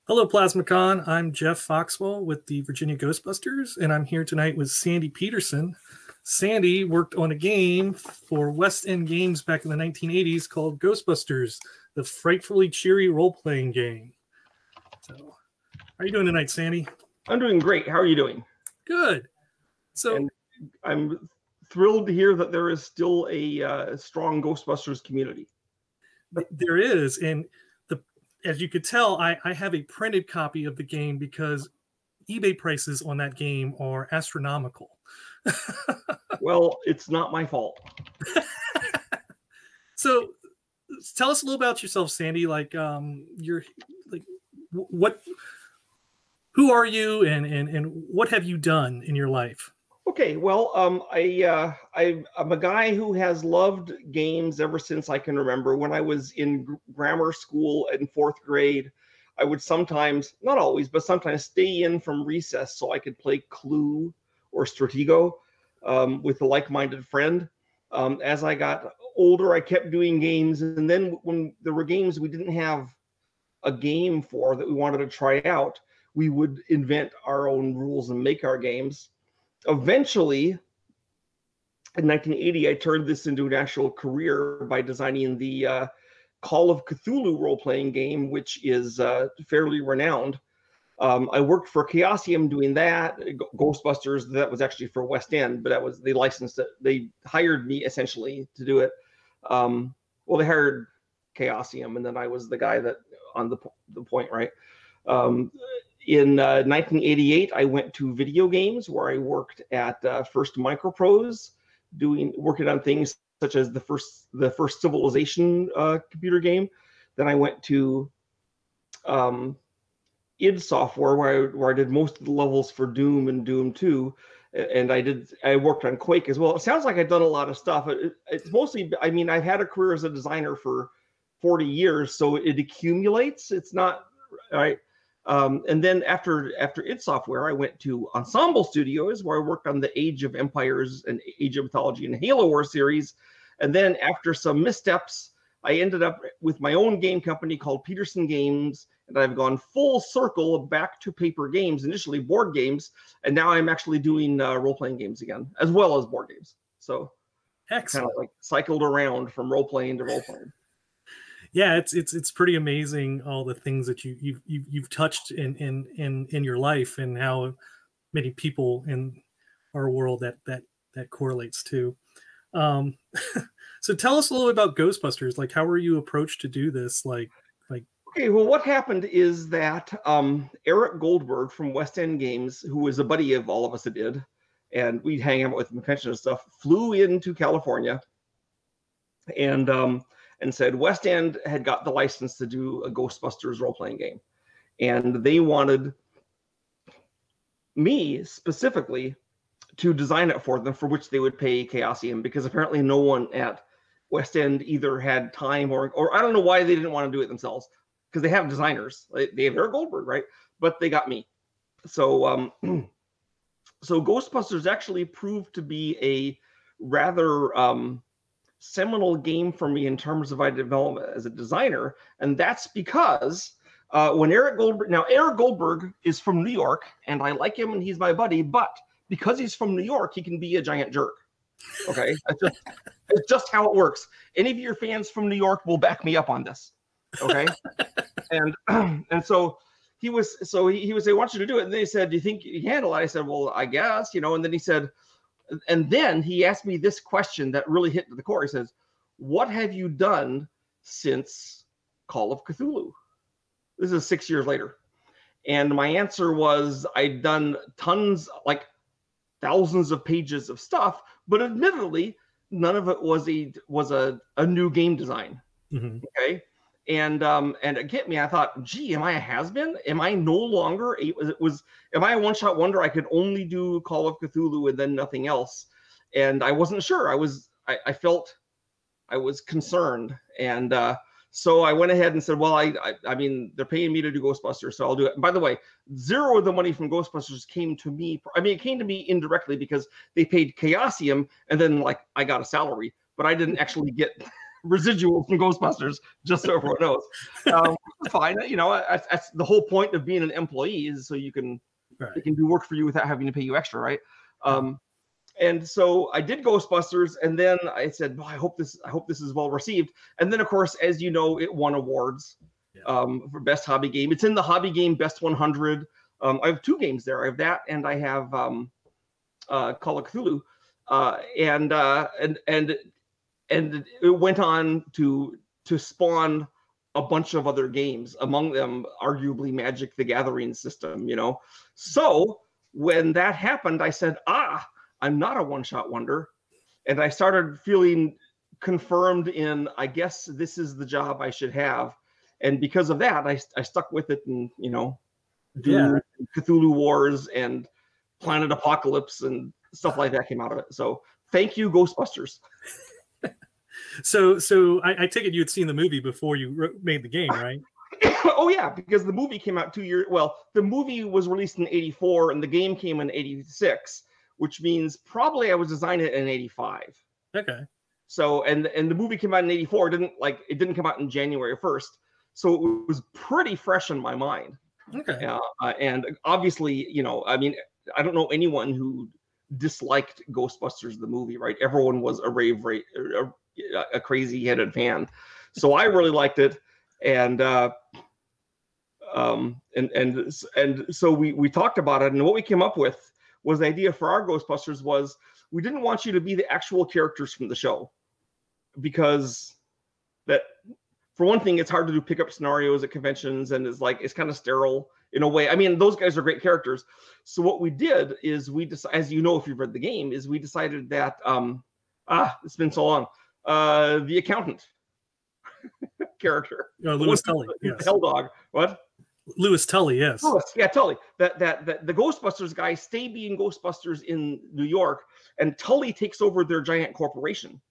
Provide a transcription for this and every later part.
Hello, PlasmaCon. I'm Jeff Foxwell with the Virginia Ghostbusters, and I'm here tonight with Sandy Petersen. Sandy worked on a game for West End Games back in the 1980s called Ghostbusters, the frightfully cheery role-playing game. So, how are you doing tonight, Sandy? I'm doing great. How are you doing? Good. So, and I'm thrilled to hear that there is still a strong Ghostbusters community. There is, and as you could tell, I have a printed copy of the game because eBay prices on that game are astronomical. Well, it's not my fault. So tell us a little about yourself, Sandy. Who are you and what have you done in your life? Okay, well, I'm a guy who has loved games ever since I can remember. When I was in grammar school in fourth grade, I would sometimes, not always, but sometimes stay in from recess so I could play Clue or Stratego with a like-minded friend. As I got older, I kept doing games, and then when there were games we didn't have a game for that we wanted to try out, we would invent our own rules and make our games. Eventually, in 1980, I turned this into an actual career by designing the Call of Cthulhu role-playing game, which is fairly renowned. I worked for Chaosium doing that. Ghostbusters, that was actually for West End, but that was, they licensed it. They hired me essentially to do it. Well, they hired Chaosium, and then I was the guy that on the point, right? In 1988, I went to video games where I worked at First Microprose, working on things such as the first Civilization computer game. Then I went to id Software where I did most of the levels for Doom and Doom 2, and I worked on Quake as well. It sounds like I've done a lot of stuff. It's mostly, I mean, I've had a career as a designer for 40 years, so it accumulates. It's not right. And then after id Software, I went to Ensemble Studios, where I worked on the Age of Empires and Age of Mythology and Halo War series. And then after some missteps, I ended up with my own game company called Petersen Games, and I've gone full circle back to paper games, initially board games, and now I'm actually doing role-playing games again, as well as board games. So excellent. Kind of like cycled around from role-playing to role-playing. Yeah, it's pretty amazing all the things that you've touched in your life and how many people in our world that correlates to. So tell us a little bit about Ghostbusters. Like, how were you approached to do this? Okay, well, what happened is that Eric Goldberg from West End Games, who was a buddy of all of us that did, and we'd hang out with him, convention and stuff, flew into California and said West End had got the license to do a Ghostbusters role-playing game. And they wanted me specifically to design it for them, for which they would pay Chaosium, because apparently no one at West End either had time or I don't know why they didn't want to do it themselves, because they have designers. They have Eric Goldberg, right? But they got me. So so Ghostbusters actually proved to be a rather seminal game for me in terms of my development as a designer, and that's because when Eric Goldberg is from New York, and I like him and he's my buddy, but because he's from New York, he can be a giant jerk. Okay, it's just how it works. Any of your fans from New York will back me up on this. Okay, and so he was saying, "I want you to do it," and they said, "Do you think you can handle it?" I said, "Well, I guess, you know." And then he said, and then he asked me this question that really hit to the core. He says, "What have you done since Call of Cthulhu?" This is 6 years later. And my answer was, I'd done tons, like thousands of pages of stuff, but admittedly, none of it was a new game design. Mm-hmm. Okay. And it hit me. I thought, gee, am I a has-been? Am I no longer am I a one-shot wonder? I could only do Call of Cthulhu and then nothing else. And I wasn't sure. I felt I was concerned. And so I went ahead and said, well, I mean, they're paying me to do Ghostbusters, so I'll do it. And by the way, zero of the money from Ghostbusters came to me. I mean, it came to me indirectly because they paid Chaosium, and then like I got a salary, but I didn't actually get residual from Ghostbusters, just so everyone knows. Fine, you know, that's the whole point of being an employee, is so you can they can do work for you without having to pay you extra, right? And so I did Ghostbusters, and then I said, I hope this is well received. And then, of course, as you know, it won awards for best hobby game. It's in the hobby game best 100. I have 2 games there. I have that, and I have Call of Cthulhu, and it went on to spawn a bunch of other games. Among them, arguably, Magic: The Gathering system. You know, so when that happened, I said, I'm not a one-shot wonder. And I started feeling confirmed in, I guess this is the job I should have. And because of that, I stuck with it, and, you know, do Cthulhu Wars and Planet Apocalypse and stuff like that came out of it. So thank you, Ghostbusters. So I take it you had seen the movie before you made the game, right? Oh, yeah, because the movie came out 2 years. Well, the movie was released in 84 and the game came in 86. Which means probably I was designing it in 85. Okay. So, and the movie came out in 84. It didn't come out in January 1st. So it was pretty fresh in my mind. Okay. And obviously, you know, I mean, I don't know anyone who disliked Ghostbusters, the movie, right? Everyone was a crazy-headed fan. So I really liked it. And so we talked about it, and what we came up with was the idea for our Ghostbusters was we didn't want you to be the actual characters from the show, because that, for one thing, it's hard to do pickup scenarios at conventions, and it's kind of sterile in a way. I mean, those guys are great characters. So what we did is as you know, if you've read the game, is we decided that it's been so long, the accountant character, Lewis Tully, yes. Hell dog, what? Lewis Tully, yes. Lewis, yeah, Tully. That the Ghostbusters guys stay being Ghostbusters in New York, and Tully takes over their giant corporation,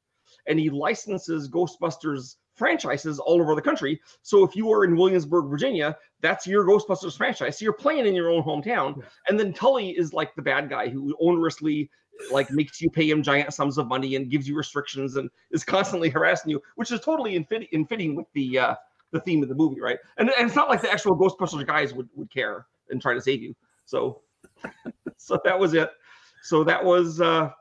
and he licenses Ghostbusters franchises all over the country. So if you are in Williamsburg, Virginia, that's your Ghostbusters franchise. So you're playing in your own hometown, and then Tully is like the bad guy who onerously makes you pay him giant sums of money and gives you restrictions and is constantly harassing you, which is totally in fitting with the theme of the movie, right? And it's not like the actual Ghostbusters guys would care and try to save you. So that was it. So that was that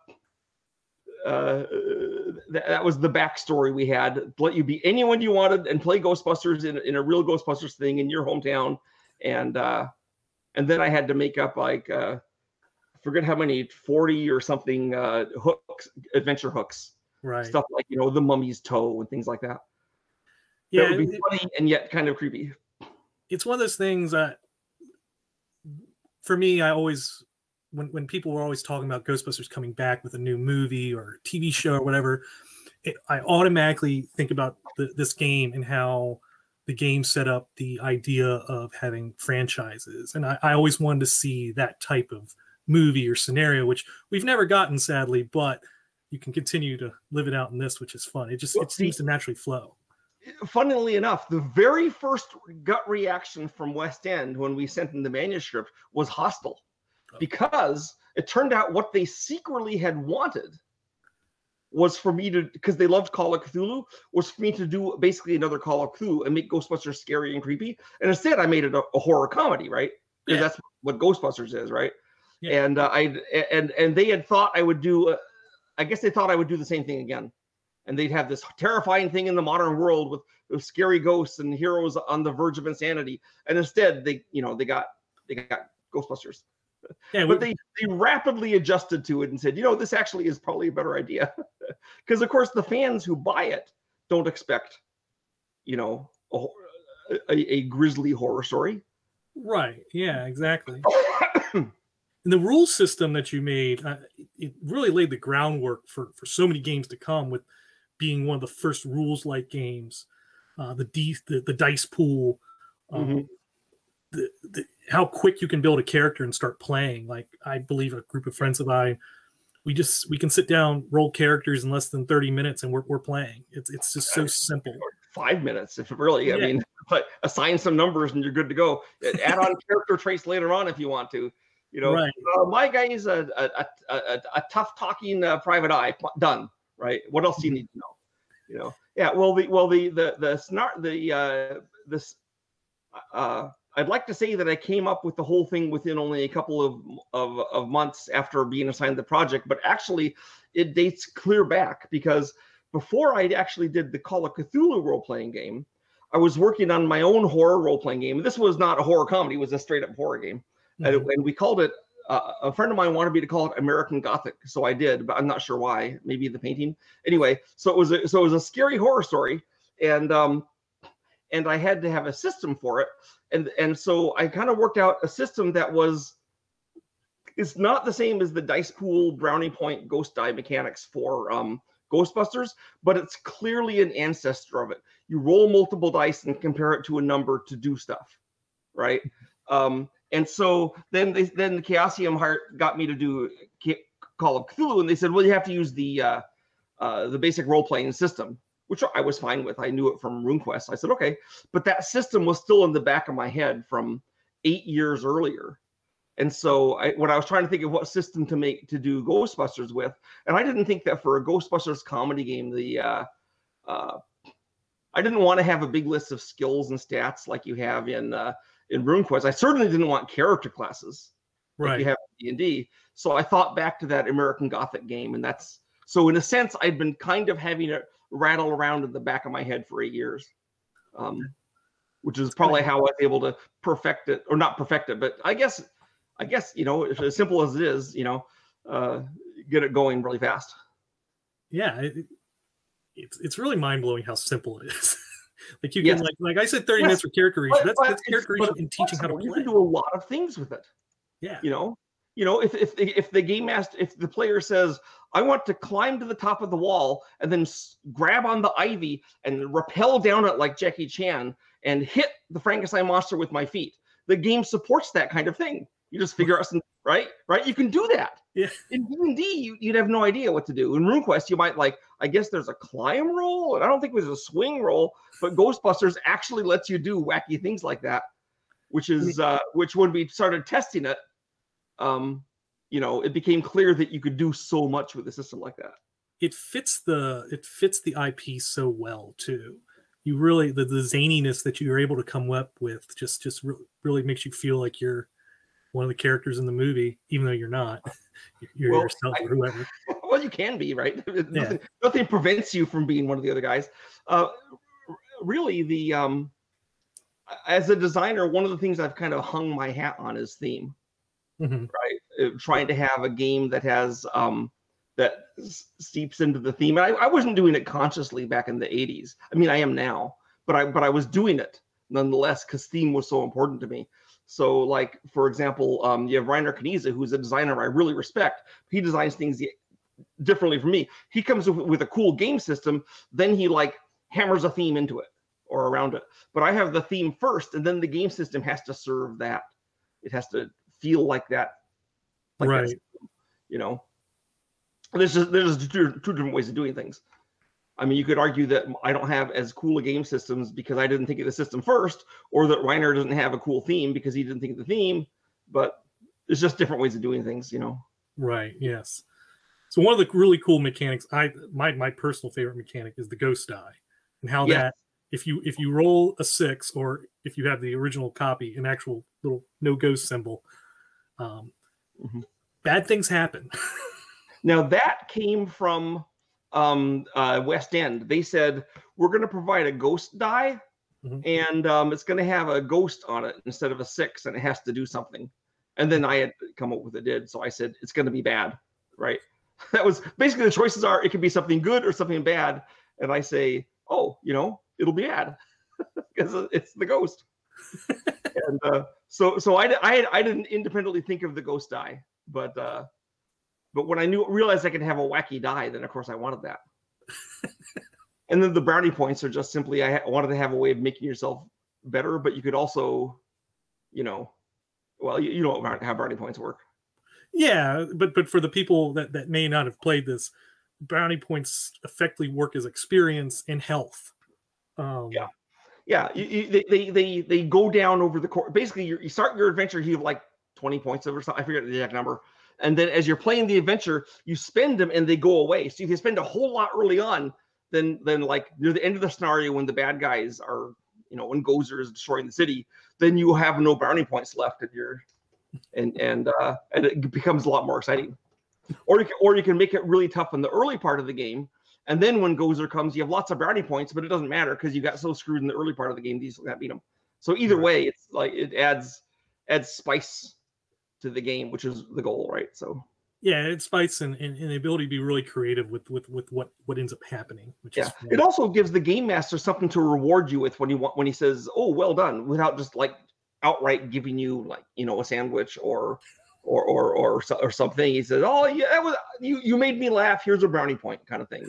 was the backstory we had. To let you be anyone you wanted and play Ghostbusters in a real Ghostbusters thing in your hometown. And then I had to make up forget how many, 40 or something hooks, adventure hooks, right? Stuff like, you know, the Mummy's toe and things like that. Yeah, that would be funny and yet kind of creepy. It's one of those things that, for me, I always, when people were always talking about Ghostbusters coming back with a new movie or TV show or whatever, I automatically think about this game and how the game set up the idea of having franchises. And I always wanted to see that type of movie or scenario, which we've never gotten, sadly, but you can continue to live it out in this, which is fun. It seems to naturally flow. Funnily enough, the very first gut reaction from West End when we sent them the manuscript was hostile, because it turned out what they secretly had wanted was for me to, because they loved Call of Cthulhu, was for me to do basically another Call of Cthulhu and make Ghostbusters scary and creepy. And instead, I made it a horror comedy, right? Because that's what Ghostbusters is, right? Yeah. And they had thought I would do, I guess they thought I would do the same thing again. And they'd have this terrifying thing in the modern world with scary ghosts and heroes on the verge of insanity. And instead, they got Ghostbusters. Yeah, but they rapidly adjusted to it and said, this actually is probably a better idea. Because, of course, the fans who buy it don't expect, a grisly horror story. Right. Yeah, exactly. And the rule system that you made, it really laid the groundwork for so many games to come, with being one of the first rules-like games, the dice pool, how quick you can build a character and start playing. Like, I believe a group of friends of mine, we can sit down, roll characters in less than 30 minutes, and we're playing. It's just so simple. 5 minutes, if really. I mean, but assign some numbers and you're good to go. Add on character traits later on if you want to. Right. My guy is a tough talking private eye. Done. Right. What else do you need to know? You know, yeah. Well, the snark this. I'd like to say that I came up with the whole thing within only a couple of months after being assigned the project, but actually it dates clear back, because before I actually did the Call of Cthulhu role-playing game, I was working on my own horror role-playing game. This was not a horror comedy; it was a straight-up horror game, and we called it. A friend of mine wanted me to call it American Gothic, so I did, but I'm not sure why. Maybe the painting. Anyway, so it was a scary horror story, and I had to have a system for it, and so I kind of worked out a system that it's not the same as the dice pool brownie point ghost die mechanics for Ghostbusters, but it's clearly an ancestor of it. You roll multiple dice and compare it to a number to do stuff, right? And so then the Chaosium Heart got me to do Call of Cthulhu, and they said, well, you have to use the basic role-playing system, which I was fine with. I knew it from RuneQuest. I said, okay, but that system was still in the back of my head from 8 years earlier. And so when I was trying to think of what system to do Ghostbusters with, and I didn't think that for a Ghostbusters comedy game, I didn't want to have a big list of skills and stats like you have in RuneQuest. I certainly didn't want character classes like you have in D&D. So I thought back to that American Gothic game, and so in a sense, I'd been kind of having it rattle around in the back of my head for 8 years, which is probably how I was able to perfect it, or not perfect it, but I guess you know, as simple as it is, you know, get it going really fast. Yeah, it's really mind blowing how simple it is. Like you can like I said, 30 minutes for character creation. That's character creation and teaching how to play. You can do a lot of things with it. Yeah. You know, if the game master, if the player says, I want to climb to the top of the wall and then grab on the ivy and rappel down it like Jackie Chan and hit the Frankenstein monster with my feet, the game supports that kind of thing. You just figure out some, right? You can do that. Yeah. In D&D, you'd have no idea what to do. In RuneQuest, you might I guess there's a climb roll, and I don't think there's a swing roll, but Ghostbusters actually lets you do wacky things like that, which is which when we started testing it, you know, it became clear that you could do so much with a system like that. It fits the IP so well too. You really the zaniness that you're able to come up with just really makes you feel like you're one of the characters in the movie, even though you're not. You're yourself or whoever. Well, you can be, right? Nothing prevents you from being one of the other guys. Really, as a designer, one of the things I've kind of hung my hat on is theme. Right? Trying to have a game that has that steeps into the theme. And I wasn't doing it consciously back in the 80s. I mean, I am now, but I was doing it nonetheless because theme was so important to me. So, like, for example, you have Reiner Knizia, who's a designer I really respect. He designs things differently from me. He comes with a cool game system, then he hammers a theme into it or around it. But I have the theme first, and then the game system has to serve that. It has to feel like that. Right. That, you know, there's just two different ways of doing things. I mean, you could argue that I don't have as cool a game systems because I didn't think of the system first, or that Reiner doesn't have a cool theme because he didn't think of the theme, but there's just different ways of doing things, you know? Right, yes. So one of the really cool mechanics, my personal favorite mechanic is the ghost die, and how that, if you roll a 6, or if you have the original copy, an actual little no ghost symbol, bad things happen. Now that came from West End. They said, we're going to provide a ghost die, and it's going to have a ghost on it instead of a 6, and it has to do something. And then I had come up with it did, so I said it's going to be bad, right? That was basically the choices are it could be something good or something bad, and I say, oh, you know, it'll be bad because it's the ghost. And so I didn't independently think of the ghost die, but when I realized I could have a wacky die, then of course I wanted that. And then the brownie points are just simply I wanted to have a way of making yourself better, but you could also, you know, well, you know how brownie points work. Yeah, but for the people that may not have played this, brownie points effectively work as experience and health. They go down over the course. Basically, you start your adventure, you have like 20 points or something. I forget the exact number. And then as you're playing the adventure, you spend them and they go away. So if you spend a whole lot early on, then like near the end of the scenario when the bad guys are, when Gozer is destroying the city, then you have no brownie points left in your, and it becomes a lot more exciting. Or you can make it really tough in the early part of the game, and then when Gozer comes, you have lots of brownie points, but it doesn't matter because you got so screwed in the early part of the game that you still can't beat them. So either way, it's like it adds spice to the game, which is the goal, right? So yeah, it's spice and the ability to be really creative with what ends up happening. Which is fun. It also gives the game master something to reward you with when he says, "Oh, well done," without just like outright giving you like a sandwich or something. He says, "Oh yeah, you made me laugh. Here's a brownie point," kind of thing.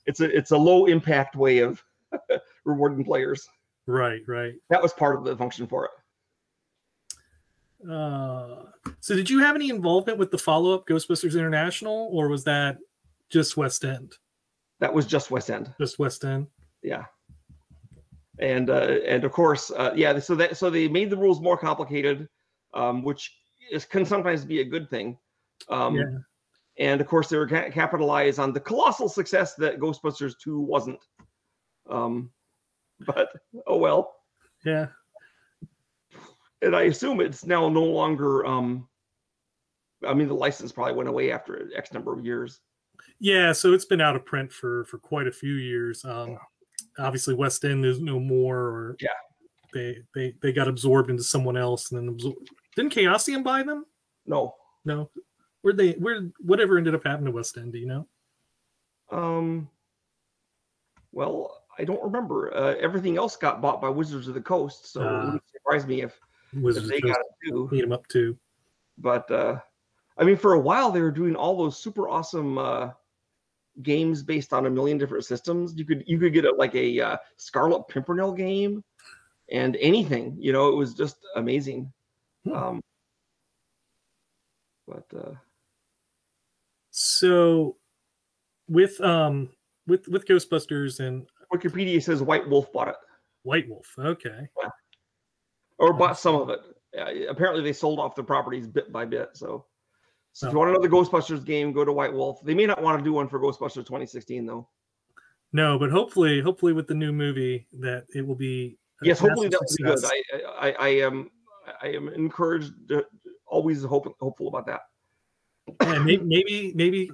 It's a low impact way of rewarding players. Right. That was part of the function for it. So did you have any involvement with the follow-up Ghostbusters International, or was that just West End? That was just West End. Just West End. Yeah. And of course, so they made the rules more complicated, which can sometimes be a good thing. And of course, they were capitalized on the colossal success that Ghostbusters 2 wasn't. But oh well. Yeah. And I assume it's now no longer. The license probably went away after X number of years. Yeah, so it's been out of print for quite a few years. Obviously, West End is no more. Or they got absorbed into someone else, and then didn't Chaosium buy them? No. Whatever ended up happening to West End? Do you know? Well, I don't remember. Everything else got bought by Wizards of the Coast, so it wouldn't surprise me if they got it too. Eat them up too. But for a while they were doing all those super awesome games based on a million different systems. You could get a Scarlet Pimpernel game and anything. It was just amazing. So with Ghostbusters and Wikipedia says White Wolf bought it. White Wolf, okay. Yeah. Or bought some of it. Apparently they sold off the properties bit by bit. So if you want another Ghostbusters game, go to White Wolf. They may not want to do one for Ghostbusters 2016 though. No, but hopefully with the new movie that it will be. Yes, hopefully that will be good. I am encouraged, always hopeful about that. And maybe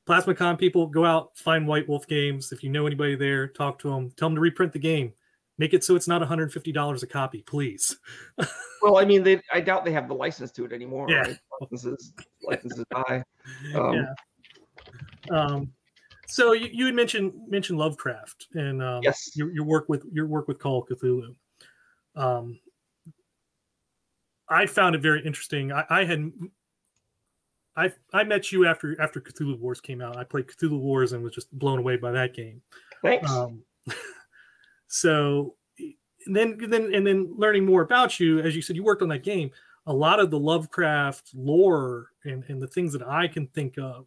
PlasmaCon people go out, find White Wolf Games. If you know anybody there, talk to them. Tell them to reprint the game. Make it so it's not $150 a copy, please. Well, I doubt they have the license to it anymore. Yeah. Right? Licenses die. So you had mentioned Lovecraft and yes, your work with Call of Cthulhu. I found it very interesting. I met you after Cthulhu Wars came out. I played Cthulhu Wars and was just blown away by that game. Thanks. So and then learning more about you, as you said, you worked on that game. A lot of the Lovecraft lore and the things that I can think of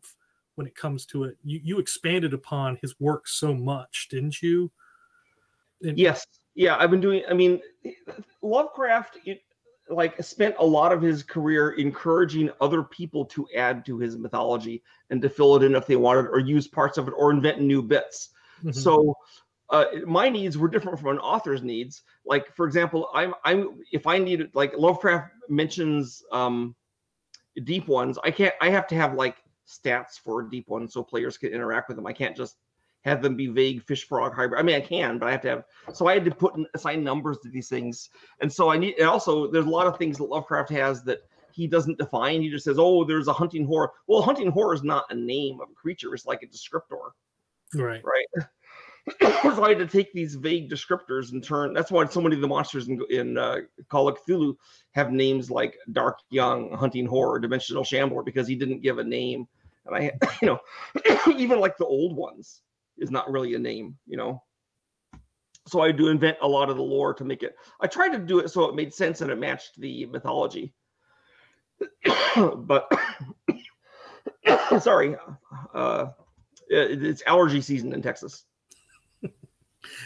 when it comes to it, you expanded upon his work so much, didn't you? Yes. Yeah, I've been doing. Lovecraft spent a lot of his career encouraging other people to add to his mythology and to fill it in if they wanted, or use parts of it, or invent new bits. Mm-hmm. So my needs were different from an author's needs. Like, for example, if I need, Lovecraft mentions deep ones, I have to have stats for deep ones so players can interact with them. I can't just have them be vague fish frog hybrid. I can, but I have to have. So I had to assign numbers to these things, and so and also there's a lot of things that Lovecraft has that he doesn't define. He just says, "Oh, there's a hunting horror." Well, hunting horror is not a name of a creature; it's like a descriptor. Right. So I had to take these vague descriptors and turn. That's why so many of the monsters in Call of Cthulhu have names like Dark Young, Hunting Horror, Dimensional Shambler, because he didn't give a name. And I, even the old ones is not really a name, So I do invent a lot of the lore to make it. I tried to do it so it made sense and it matched the mythology. But sorry, it's allergy season in Texas.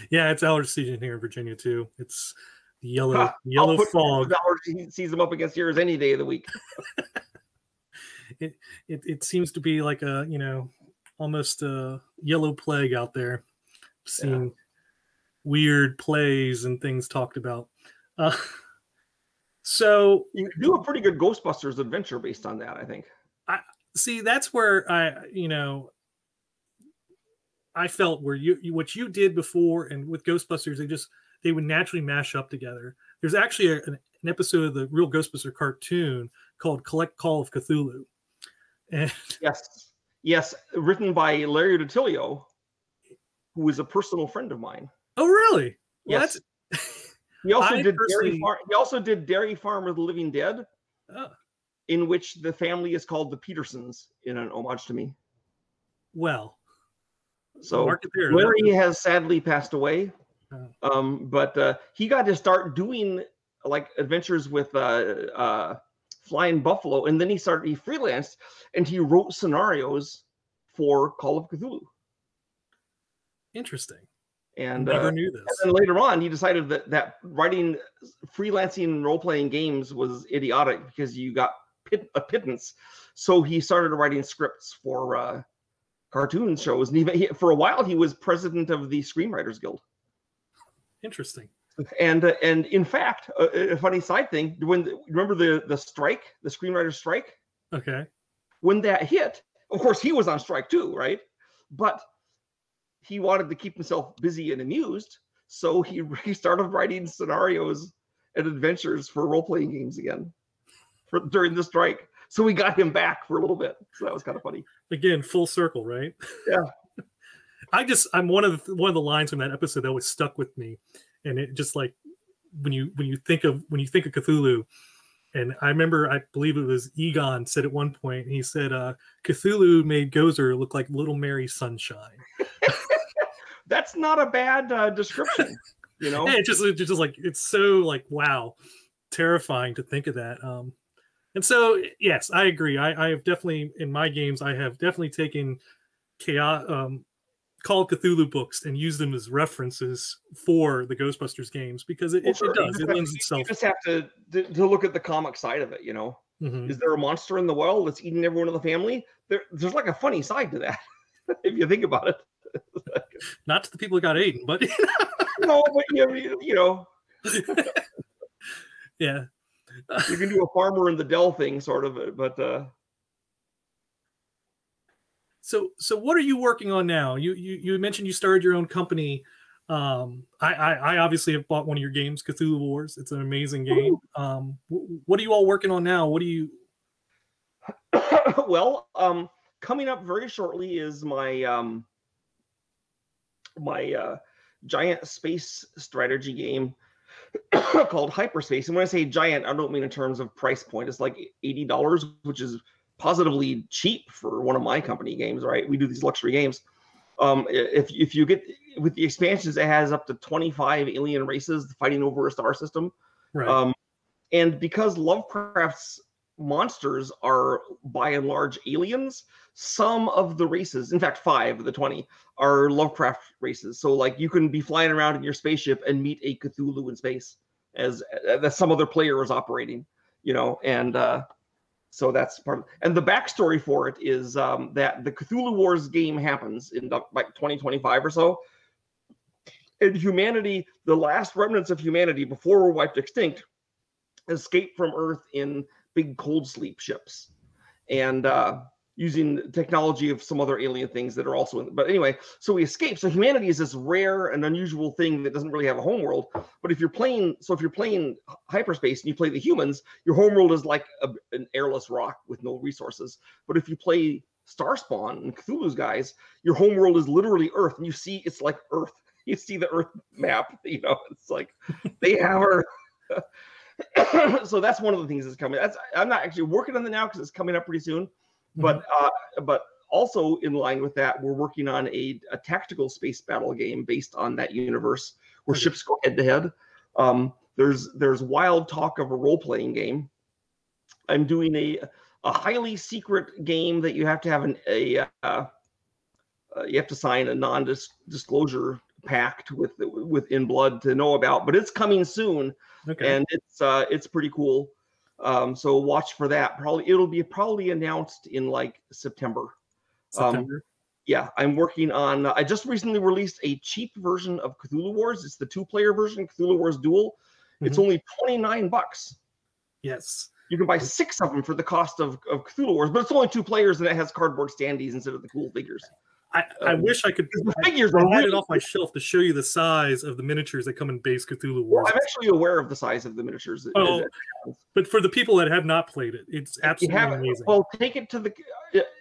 Yeah, it's allergy season here in Virginia too. It's the yellow fog. Allergy sees them up against yours any day of the week. It seems to be like a almost a yellow plague out there. Seeing weird plays and things talked about. So you can do a pretty good Ghostbusters adventure based on that, I think. See, that's where I felt where what you did before and with Ghostbusters, they would naturally mash up together. There's actually an episode of the real Ghostbuster cartoon called Collect Call of Cthulhu. And yes, written by Larry DiTillio, who is a personal friend of mine. Oh, really? Well, yes. He also did Dairy Farm of the Living Dead, in which the family is called the Petersens in an homage to me. Well, so Larry has sadly passed away, but he got to start doing like adventures with Flying Buffalo, and then he freelanced and he wrote scenarios for Call of Cthulhu. Interesting. And never knew this. And then later on, he decided that writing freelancing role-playing games was idiotic because you got a pittance. So he started writing scripts for cartoon shows, and even for a while he was president of the Screenwriters Guild. Interesting. And in fact, a funny side thing: remember the strike, the screenwriters strike? Okay. When that hit, of course, he was on strike too, right? But he wanted to keep himself busy and amused, so he started writing scenarios and adventures for role-playing games again during the strike. So we got him back for a little bit. So that was kind of funny. Again, full circle, right? Yeah. I'm one of the lines from that episode that always stuck with me, and it just like when you think of Cthulhu, and I remember I believe it was Egon said at one point, he said Cthulhu made Gozer look like Little Mary Sunshine. That's not a bad description, you know. Yeah, it's just like it's so like wow, terrifying to think of that. And so yes, I agree. I have definitely in my games I have definitely taken Call of Cthulhu books and used them as references for the Ghostbusters games because it does. It lends itself. You just have to look at the comic side of it, you know. Mm-hmm. Is there a monster in the well that's eating everyone in the family? There's like a funny side to that if you think about it. Not to the people who got eaten, but no, but you know. Yeah. You can do a farmer in the Dell thing, sort of, but. So what are you working on now? You mentioned you started your own company. I obviously have bought one of your games, Cthulhu Wars. It's an amazing game. What are you all working on now? What do you? Well, coming up very shortly is my giant space strategy game called Hyperspace. And when I say giant, I don't mean in terms of price point. It's like $80, which is positively cheap for one of my company games, right? We do these luxury games. If you get with the expansions, it has up to 25 alien races fighting over a star system. Right. And because Lovecraft's monsters are by and large aliens, some of the races, in fact 5 of the 20, are Lovecraft races. So like you can be flying around in your spaceship and meet a Cthulhu in space as some other player is operating, you know, and so that's part of it. And the backstory for it is that the Cthulhu Wars game happens in like 2025 or so. And humanity, the last remnants of humanity before we're wiped extinct, escape from Earth in big cold sleep ships. And using technology of some other alien things that are also in. But anyway, so we escape. So humanity is this rare and unusual thing that doesn't really have a homeworld. But if you're playing Hyperspace and you play the humans, your homeworld is like an airless rock with no resources. But if you play Starspawn and Cthulhu's guys, your homeworld is literally Earth, and you see it's like Earth. You see the Earth map. You know, it's like they have Earth. So that's one of the things that's coming. I'm not actually working on it now because it's coming up pretty soon. But but also in line with that, we're working on a tactical space battle game based on that universe where ships go head to head. There's wild talk of a role-playing game. I'm doing a highly secret game that you have to have you have to sign a non-disclosure pact with In Blood to know about, but it's coming soon. Okay. And it's pretty cool. So watch for that. It'll be announced in like September. September. yeah, I'm working on. I just recently released a cheap version of Cthulhu Wars. It's the 2-player version, Cthulhu Wars Duel. It's only $29. Yes. You can buy 6 of them for the cost of Cthulhu Wars, but it's only 2 players and it has cardboard standees instead of the cool figures. I wish I could. The figures I are had really it off my shelf to show you the size of the miniatures that come in base Cthulhu Wars. Well, I'm actually aware of the size of the miniatures. Oh, but for the people that have not played it, it's absolutely amazing. Well, take it to the.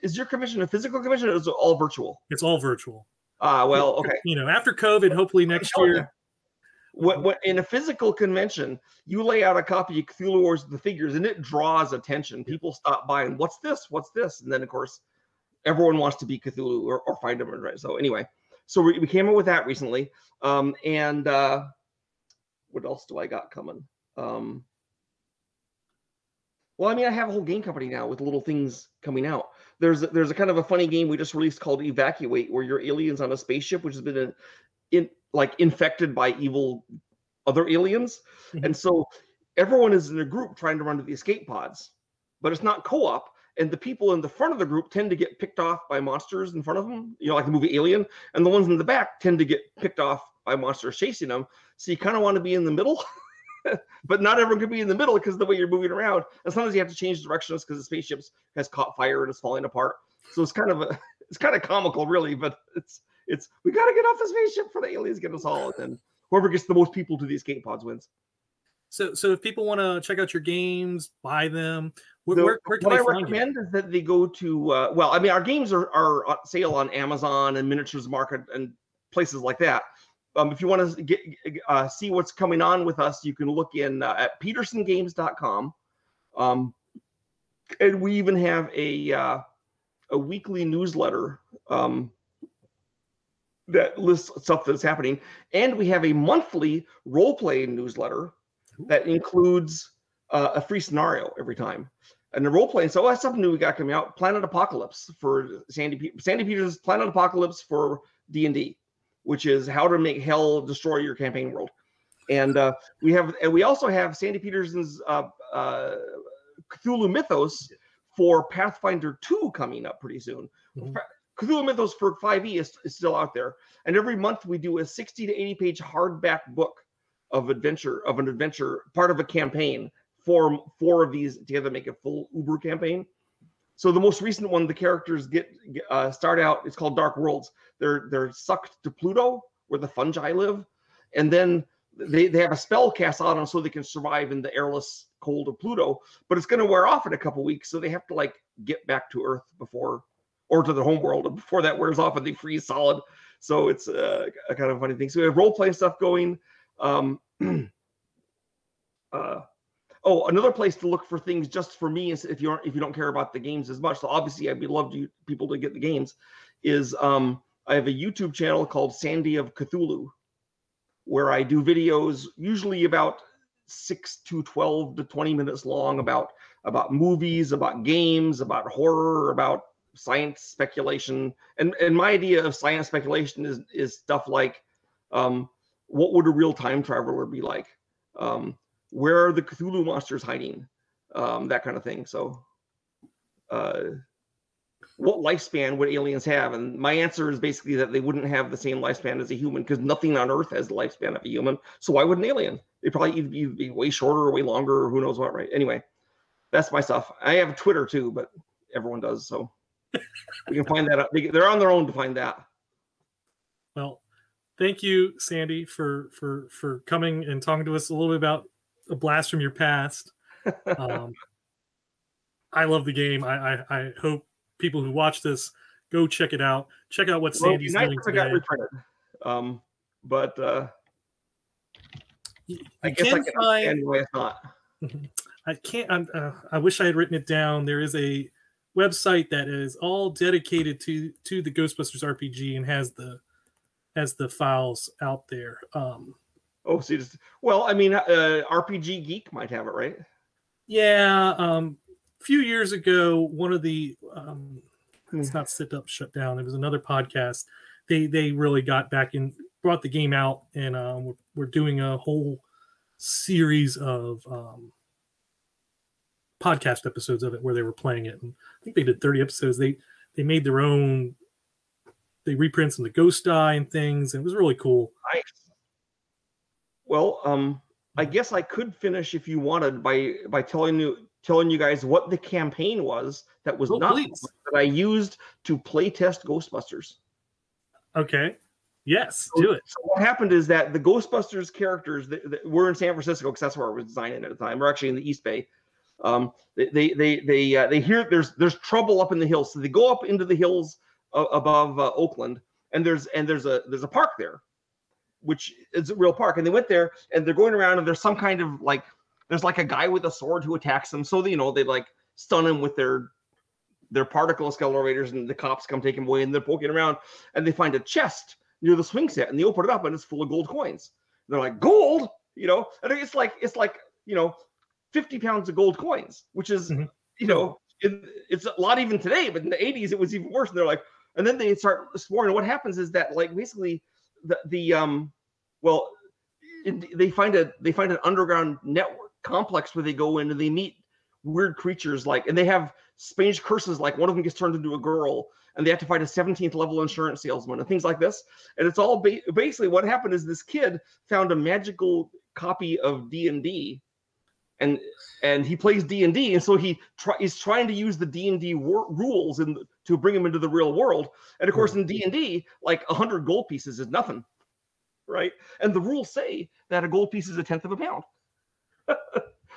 Is your commission a physical commission, or is it all virtual? It's all virtual. Well, okay. You know, after COVID, hopefully next year. What in a physical convention, you lay out a copy of Cthulhu Wars of the figures, and it draws attention. People stop by and what's this? What's this? And then of course, everyone wants to be Cthulhu or find them. Right. So anyway, so we came up with that recently. And what else do I got coming? Well, I mean, I have a whole game company now with little things coming out. There's a kind of a funny game we just released called Evacuate, where you're aliens on a spaceship, which has been infected by evil other aliens. And so everyone is in a group trying to run to the escape pods, but it's not co-op. And the people in the front of the group tend to get picked off by monsters in front of them, you know, like the movie Alien. And the ones in the back tend to get picked off by monsters chasing them. So you kind of want to be in the middle, but not everyone can be in the middle because of the way you're moving around. And sometimes you have to change directions because the spaceship has caught fire and is falling apart. So it's kind of comical, really, but it's we got to get off the spaceship for the aliens get us all. And then whoever gets the most people to the escape pods wins. So if people want to check out your games, buy them, where can what they I find recommend is that they go to well, I mean, our games are on sale on Amazon and Miniatures Market and places like that. If you want to get see what's coming on with us, you can look in at petersengames.com. And we even have a weekly newsletter that lists stuff that's happening, and we have a monthly role-playing newsletter that includes a free scenario every time. And the role-playing, so that's something new we got coming out. Planet Apocalypse for Sandy Petersen's Planet Apocalypse for D&D, which is how to make hell destroy your campaign world. And we also have Sandy Petersen's Cthulhu Mythos for Pathfinder 2 coming up pretty soon. Cthulhu Mythos for 5e is still out there. And every month we do a 60 to 80 page hardback book of an adventure, part of a campaign, for 4 of these together make a full Uber campaign. So the most recent one, the characters start out, it's called Dark Worlds. They're sucked to Pluto, where the fungi live, and then they have a spell cast on them so they can survive in the airless cold of Pluto. But it's going to wear off in a couple weeks, so they have to like get back to Earth or to the home world before that wears off and they freeze solid. So it's a kind of funny thing. So we have role-playing stuff going. Another place to look for things just for me is if you don't care about the games as much. So obviously I'd love people to get the games. Is I have a YouTube channel called Sandy of Cthulhu, where I do videos usually about 6 to 12 to 20 minutes long about movies, about games, about horror, about science speculation. And my idea of science speculation is stuff like what would a real time traveler be like? Where are the Cthulhu monsters hiding? That kind of thing. So what lifespan would aliens have? And my answer is basically that they wouldn't have the same lifespan as a human, because nothing on Earth has the lifespan of a human. So why would an alien? They'd probably either be way shorter or way longer, or who knows what, right? Anyway, that's my stuff. I have Twitter too, but everyone does. So we can find that out. They're on their own to find that. Well, thank you, Sandy, for coming and talking to us a little bit about a blast from your past. I love the game. I hope people who watch this go check it out. Check out what Sandy's doing today. Got reprinted. But I guess I can understand why it's not. I can't. I wish I had written it down. There is a website that is all dedicated to the Ghostbusters RPG and has the files out there. RPG Geek might have it, right? Yeah. A few years ago, one of the it's not Sit Up Shut Down. It was another podcast. They really got back in, brought the game out, and we're doing a whole series of podcast episodes of it where they were playing it. And I think they did 30 episodes. They made their own they reprinted some of the Ghost Die and things. And it was really cool. Nice. Well, I guess I could finish if you wanted by telling you guys what the campaign was that was that I used to play test Ghostbusters. Okay. Yes, do it. So what happened is that the Ghostbusters characters that were in San Francisco, because that's where I was designing at the time. We're actually in the East Bay. They hear there's trouble up in the hills, so they go up into the hills above Oakland, and there's a park there, which is a real park. And they went there, and they're going around, and there's some kind of there's a guy with a sword who attacks them. So they stun him with their particle accelerators, and the cops come take him away, and they're poking around, and they find a chest near the swing set, and they open it up, and it's full of gold coins. And they're like, gold, and it's like 50 pounds of gold coins, which is, it's a lot even today, but in the 80s it was even worse. And they're like, and then they start exploring. And what happens is that basically they find an underground network complex where they go in and they meet weird creatures and they have strange curses. Like one of them gets turned into a girl, and they have to fight a 17th level insurance salesman and things like this. And it's all basically what happened is this kid found a magical copy of D&D, and he plays D&D, and so he's trying to use the D&D rules to bring him into the real world. And of course, in D&D, 100 gold pieces is nothing, right? And the rules say that a gold piece is 1/10 of a pound.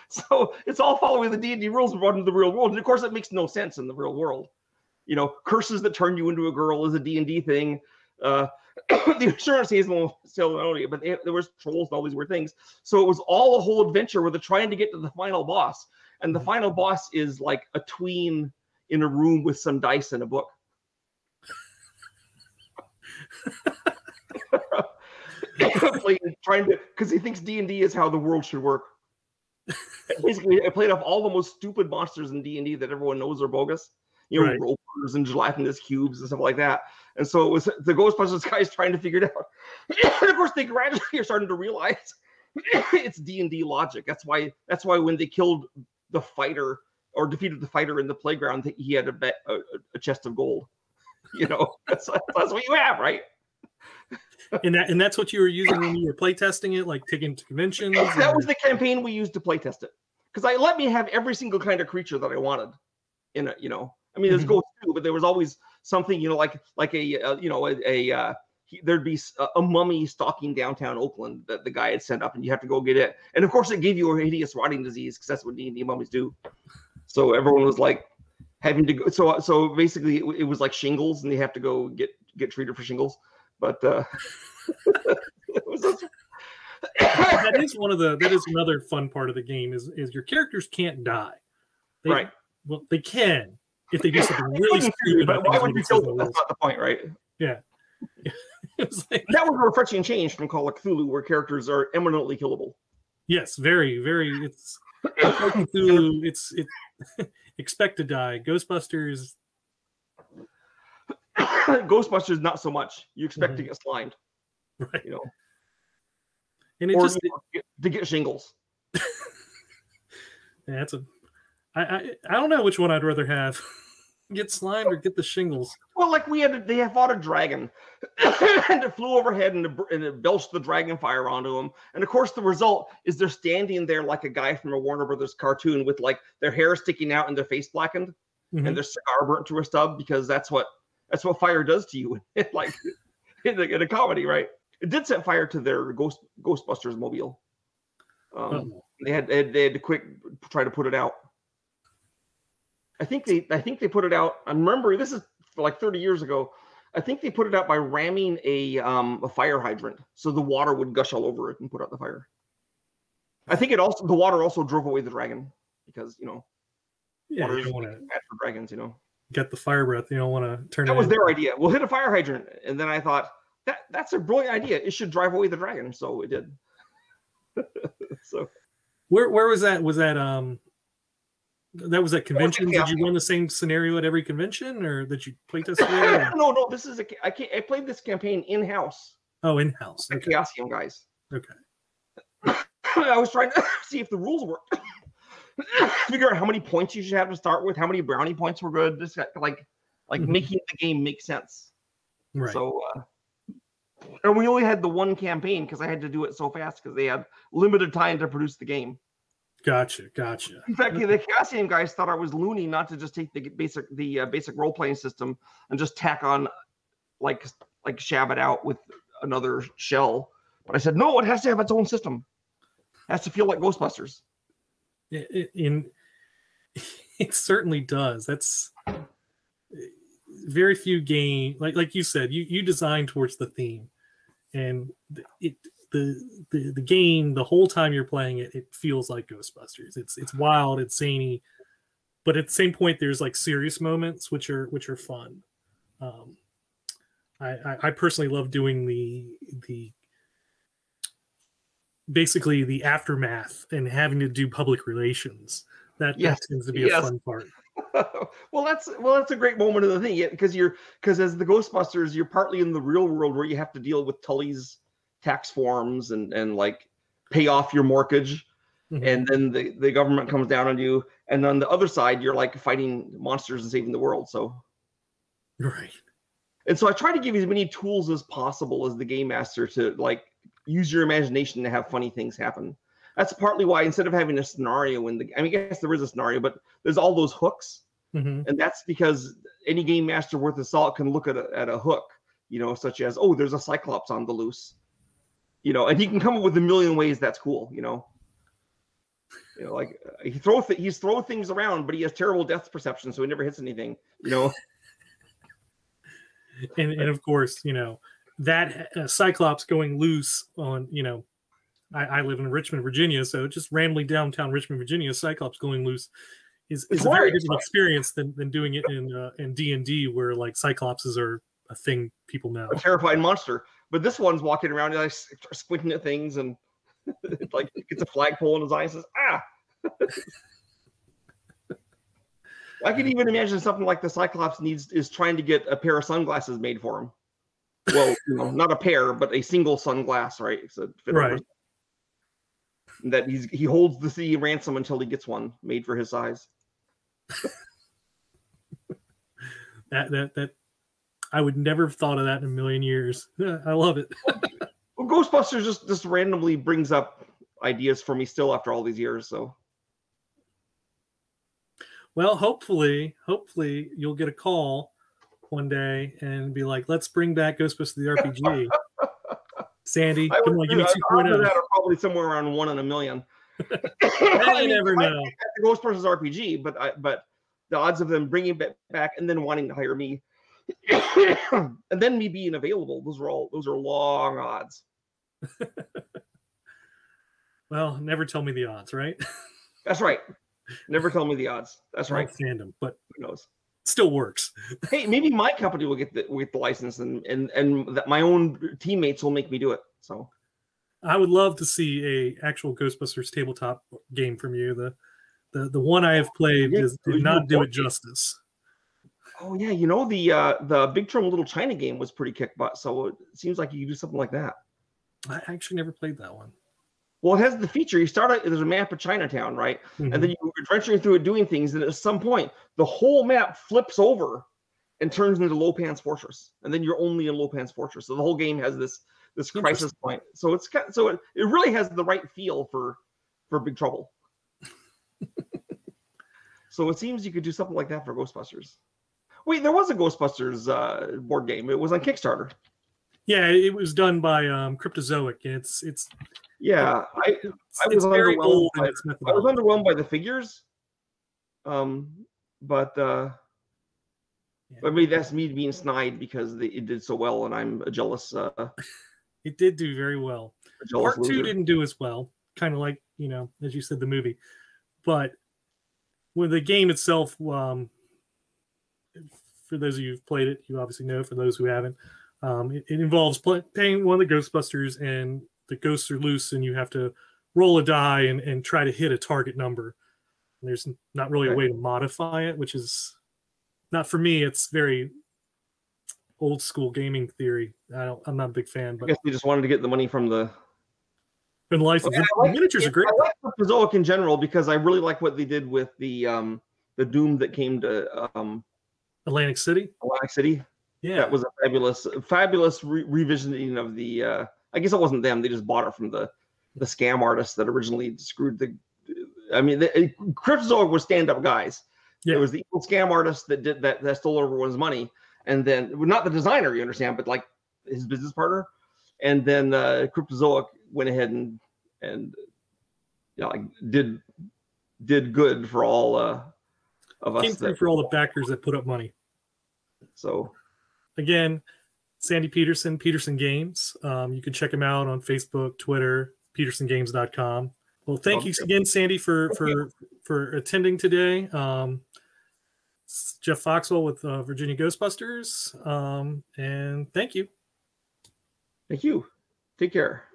So it's all following the D&D rules brought into the real world. And of course, it makes no sense in the real world. Curses that turn you into a girl is a D&D thing. The insurance salesman will still know you, but there was trolls and all these weird things. So it was all a whole adventure where they're trying to get to the final boss. And the final boss is like a tween in a room with some dice and a book. Because he thinks D&D is how the world should work. Basically, I played off all the most stupid monsters in D&D that everyone knows are bogus. Right. Ropers and gelatinous cubes and stuff like that. And so it was the Ghostbusters guys trying to figure it out. And of course, they gradually are starting to realize it's D&D logic. That's why when they killed the fighter or defeated the fighter in the playground, he had a chest of gold. That's what you have, right? And that's what you were using when you were playtesting it, taking to conventions? That was the campaign we used to playtest it. Because I let me have every single kind of creature that I wanted in it, I mean, there's ghosts too, but there was always something, there'd be a mummy stalking downtown Oakland that the guy had set up, and you have to go get it. And of course, it gave you a hideous rotting disease because that's what D&D mummies do. So everyone was having to go. So basically, it was like shingles, and they have to go get treated for shingles. But it was that is another fun part of the game is your characters can't die. Right. Well, they can. If they do something really stupid, but why would you kill them? That's not the point, right? Yeah. That was a refreshing change from Call of Cthulhu, where characters are eminently killable. Yes, very, very. It's Cthulhu. It's expect to die. Ghostbusters. Ghostbusters, not so much. You expect to get slimed, right? And to get shingles. Yeah, I don't know which one I'd rather have. Get slimed or get the shingles. Well, they have fought a dragon, and it flew overhead, and it belched the dragon fire onto them. And of course, the result is they're standing there like a guy from a Warner Brothers cartoon with their hair sticking out and their face blackened, and their cigar burnt to a stub, because that's what fire does to you, in a comedy, right? It did set fire to their Ghostbusters mobile. They had to try to put it out. I think they put it out. I remember this is for 30 years ago. I think they put it out by ramming a fire hydrant, so the water would gush all over it and put out the fire. I think the water also drove away the dragon, because water is bad for dragons. Get the fire breath. You don't want to turn. That was their idea. We'll hit a fire hydrant, and then I thought that's a brilliant idea. It should drive away the dragon, so it did. So where was that? Was that that was at conventions? Did you run the same scenario at every convention, or did you play test it? No. This is I played this campaign in house. Oh, in house. The Chaosium guys. Okay. I was trying to see if the rules worked. Figure out how many points you should have to start with, how many brownie points were good. Just making the game make sense. Right. So, and we only had the one campaign because I had to do it so fast because they had limited time to produce the game. Gotcha. In fact, the Chaosium guys thought I was loony not to just take the basic role playing system and just tack on like shab it out with another shell. But I said no, it has to have its own system. It has to feel like Ghostbusters. It certainly does. That's very few games like you said. You design towards the theme, and the game, the whole time you're playing it, it feels like Ghostbusters. It's wild, it's zany, but at the same point, there's like serious moments which are fun. I personally love doing the basically the aftermath and having to do public relations. That tends to be a fun part. well, that's a great moment of the thing, because as the Ghostbusters, you're partly in the real world where you have to deal with Tully's tax forms and like pay off your mortgage, and then the government comes down on you, and on the other side you're like fighting monsters and saving the world. So right. And so I try to give you as many tools as possible as the game master to like use your imagination to have funny things happen. That's partly why instead of having a scenario I guess there is a scenario, but there's all those hooks, and that's because any game master worth of salt can look at a hook, such as, oh, there's a Cyclops on the loose. And he can come up with a million ways that's cool, like he's throw things around, but he has terrible depth perception, so he never hits anything, and of course, that Cyclops going loose on, I live in Richmond, Virginia, so just randomly downtown Richmond, Virginia, Cyclops going loose is a very different experience than doing it in D&D, where like Cyclopses are a thing people know. A terrifying monster. But this one's walking around like squinting at things, and it like gets a flagpole in his eye and says, "Ah!" I can even imagine something like the Cyclops is trying to get a pair of sunglasses made for him. Well, not a pair, but a single sunglass, right? So right. That he holds the city ransom until he gets one made for his size. that I would never have thought of that in a million years. I love it. Well, Ghostbusters just randomly brings up ideas for me still after all these years. So, well, hopefully you'll get a call one day and be like, "Let's bring back Ghostbusters the RPG." Sandy, come on, give me 2.0. That are probably somewhere around 1 in a million. You never know. The Ghostbusters RPG, but the odds of them bringing it back and then wanting to hire me, and then me being available, those are long odds. Well, never tell me the odds, right? That's right. Never tell me the odds. That's right. Fandom, but who knows? Still works. Hey, maybe my company will get the license, and that my own teammates will make me do it. So, I would love to see a actual Ghostbusters tabletop game from you. The one I have played did not do it justice. Oh yeah, the Big Trouble in Little China game was pretty kick butt. So it seems like you could do something like that. I actually never played that one. Well, it has the feature. You start out, there's a map of Chinatown, right? And then you're adventuring through it, doing things. And at some point, the whole map flips over and turns into Lopan's Fortress. And then you're only in Lopan's Fortress. So the whole game has this crisis point. So it really has the right feel for Big Trouble. So it seems you could do something like that for Ghostbusters. Wait, there was a Ghostbusters board game. It was on Kickstarter. Yeah, it was done by Cryptozoic. It's yeah. I was very old. I was underwhelmed by the figures, but maybe that's me being snide because it did so well, and I'm a jealous. It did do very well. Part 2 didn't do as well, kind of like as you said, the movie, but with the game itself, for those of you who've played it, you obviously know. For those who haven't. It involves playing one of the Ghostbusters, and the ghosts are loose, and you have to roll a die and try to hit a target number. And there's not really a way to modify it, which is not for me. It's very old school gaming theory. I'm not a big fan. But I guess we just wanted to get the money from the license. The miniatures are great. I like Cryptozoic in general because I really like what they did with the Doom that came to Atlantic City. Yeah, that was a fabulous revisiting of the. I guess it wasn't them; they just bought it from the scam artists that originally screwed the. I mean, Cryptozoic was stand-up guys. yeah. It was the evil scam artist that did that stole everyone's money, and then not the designer, you understand, but like his business partner, and then Cryptozoic went ahead and like did good for all of us. Came through for all the backers that put up money. So again, Sandy Petersen, Petersen Games. You can check him out on Facebook, Twitter, petersengames.com. Well, thank you again, Sandy, for attending today. Jeff Foxwell with Virginia Ghostbusters. And thank you. Thank you. Take care.